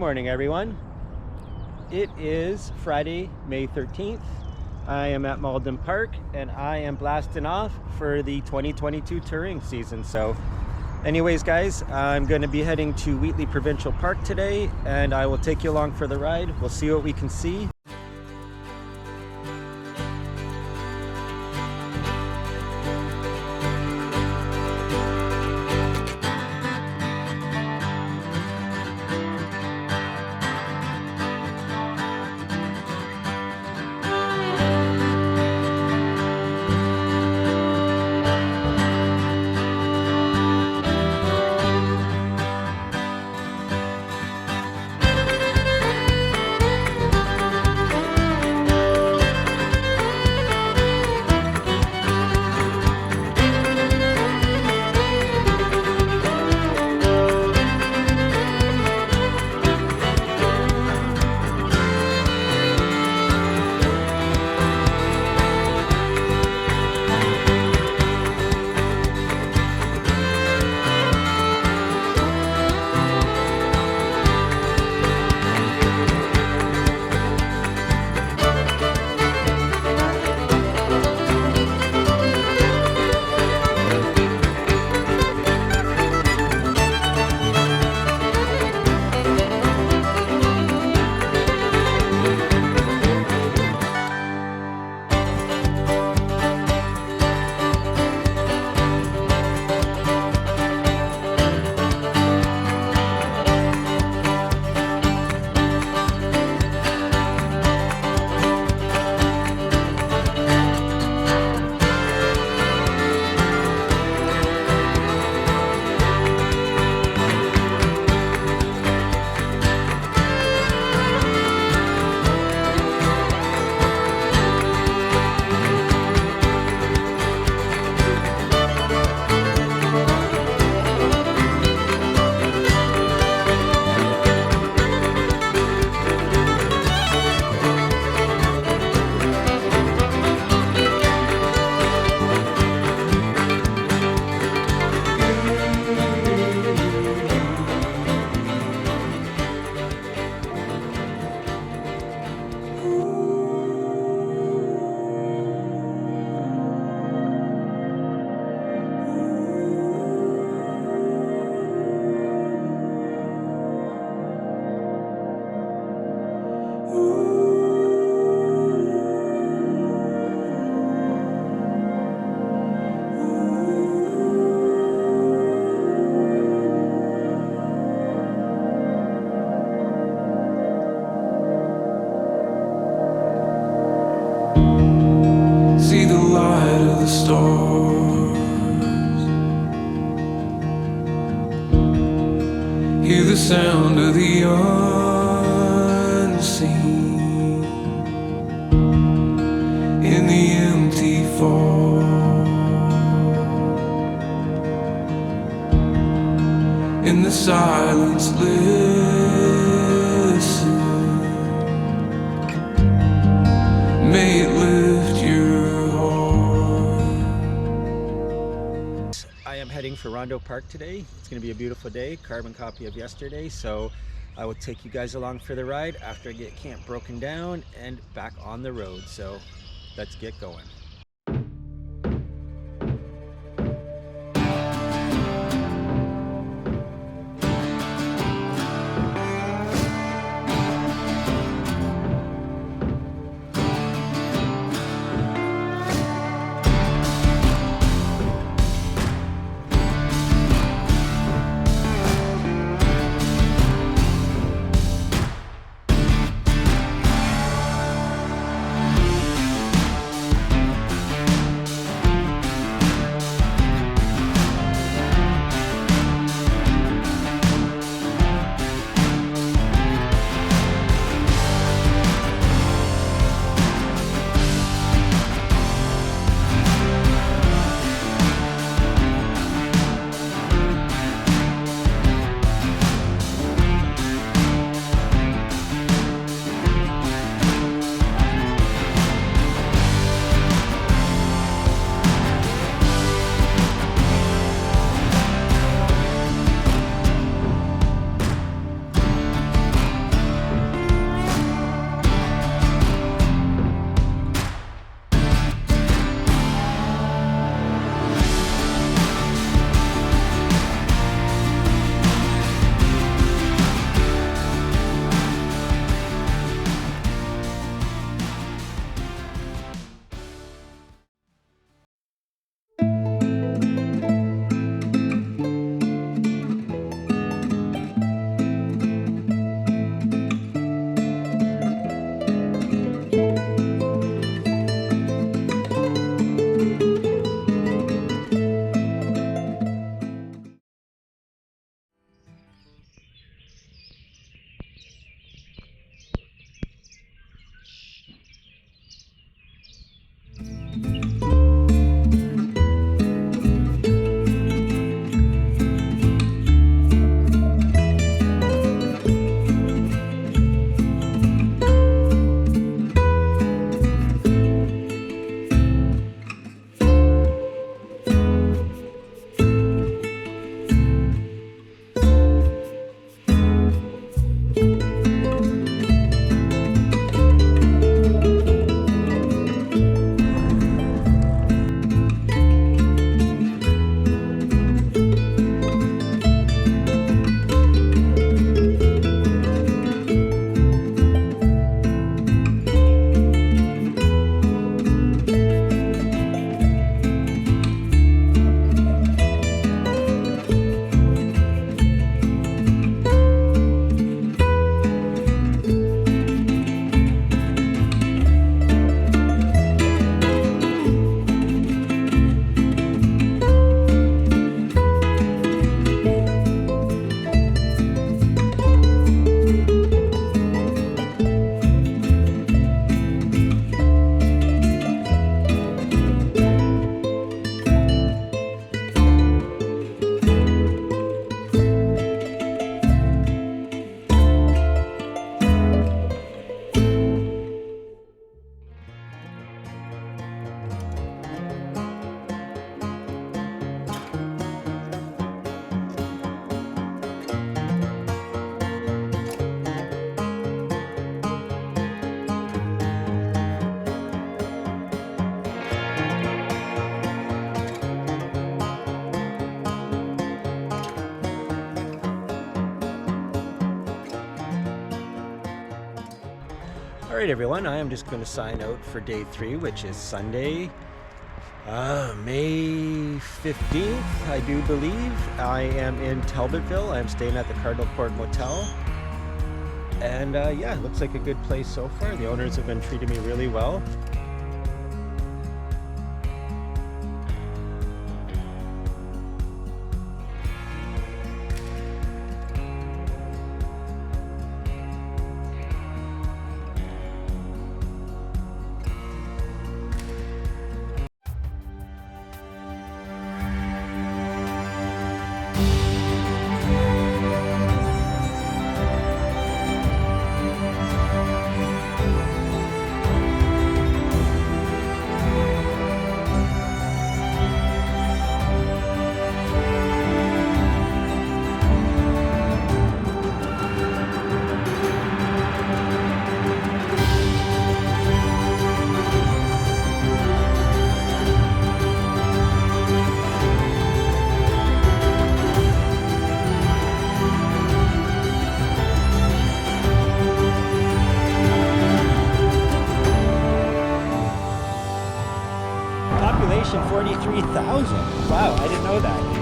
morning, everyone. It is Friday, May 13th. I am at Malden Park and I am blasting off for the 2022 touring season. So anyways, guys, I'm going to be heading to Wheatley Provincial Park today and I will take you along for the ride. We'll see what we can see. Hear the sound of the unseen in the empty fall. In the silence, listen. May it lift your heart. I am heading for Rondo Park today. It's going to be a beautiful day, carbon copy of yesterday, so I will take you guys along for the ride after I get camp broken down and back on the road. So let's get going. All right, everyone, I am just going to sign out for day 3, which is Sunday, May 15th, I do believe. I am in Talbotville. I'm staying at the Cardinal Court Motel. And yeah, it looks like a good place so far. The owners have been treating me really well. Population 43,000. Wow, I didn't know that.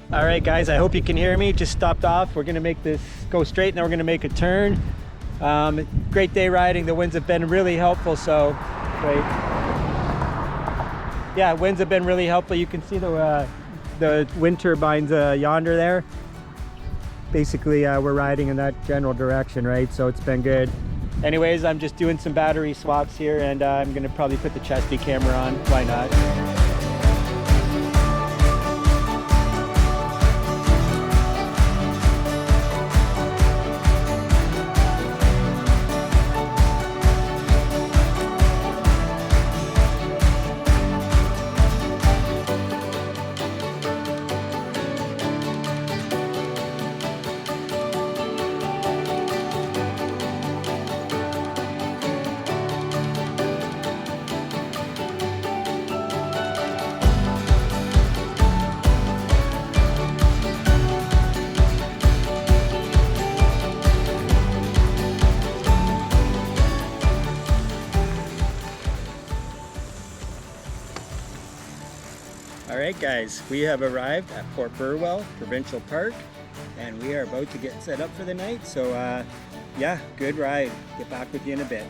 All right, guys, I hope you can hear me. Just stopped off. We're gonna make this go straight, and then we're gonna make a turn. Great day riding. The winds have been really helpful. So, right. Yeah, winds have been really helpful. You can see the wind turbines yonder there. Basically, we're riding in that general direction, right? So it's been good. Anyways, I'm just doing some battery swaps here, and I'm gonna probably put the chesty camera on. Why not? Alright guys, we have arrived at Port Burwell Provincial Park, and we are about to get set up for the night. So yeah, good ride. Get back with you in a bit.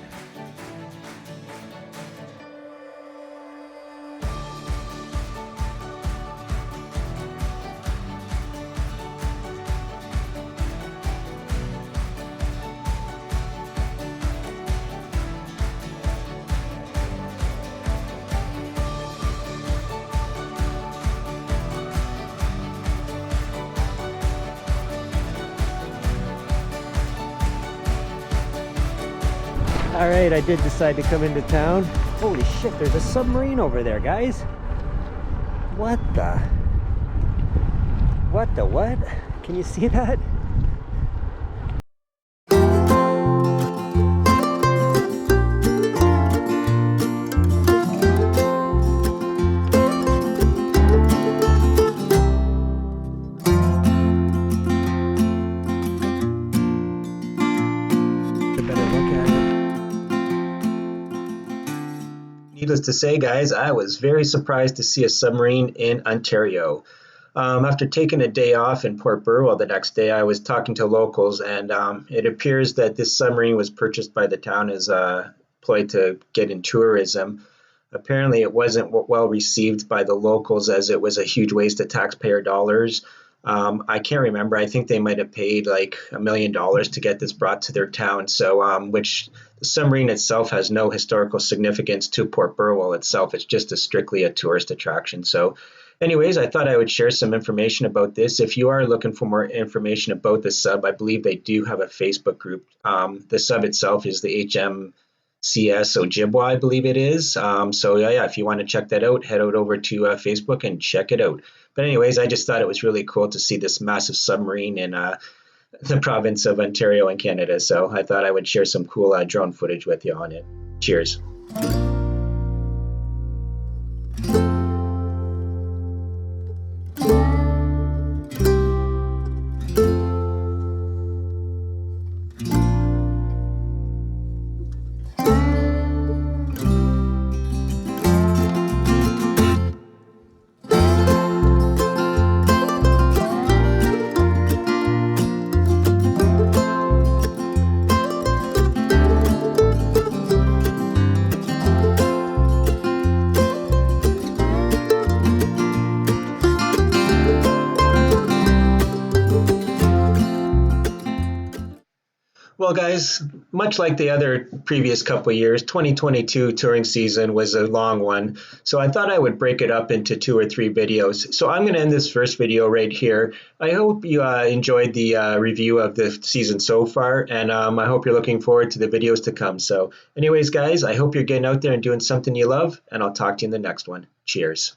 All right, I did decide to come into town. Holy shit, there's a submarine over there, guys. What the what? Can you see that? needless to say, guys, I was very surprised to see a submarine in Ontario. After taking a day off in Port Burwell the next day, I was talking to locals, and it appears that this submarine was purchased by the town as a ploy to get in tourism. Apparently, it wasn't well received by the locals as it was a huge waste of taxpayer dollars. I can't remember. I think they might have paid like $1 million to get this brought to their town. So, which the submarine itself has no historical significance to Port Burwell itself. It's just strictly a tourist attraction. So, anyways, I thought I would share some information about this. If you are looking for more information about the sub, I believe they do have a Facebook group. The sub itself is the HMCS Ojibwa, I believe it is. So yeah, if you want to check that out, head out over to Facebook and check it out. But anyways, I just thought it was really cool to see this massive submarine in the province of Ontario in Canada. So I thought I would share some cool drone footage with you on it. Cheers. Well, guys, much like the other previous couple of years, 2022 touring season was a long one. So I thought I would break it up into 2 or 3 videos. So I'm going to end this first video right here. I hope you enjoyed the review of the season so far, and I hope you're looking forward to the videos to come. So anyways, guys, I hope you're getting out there and doing something you love, and I'll talk to you in the next one. Cheers.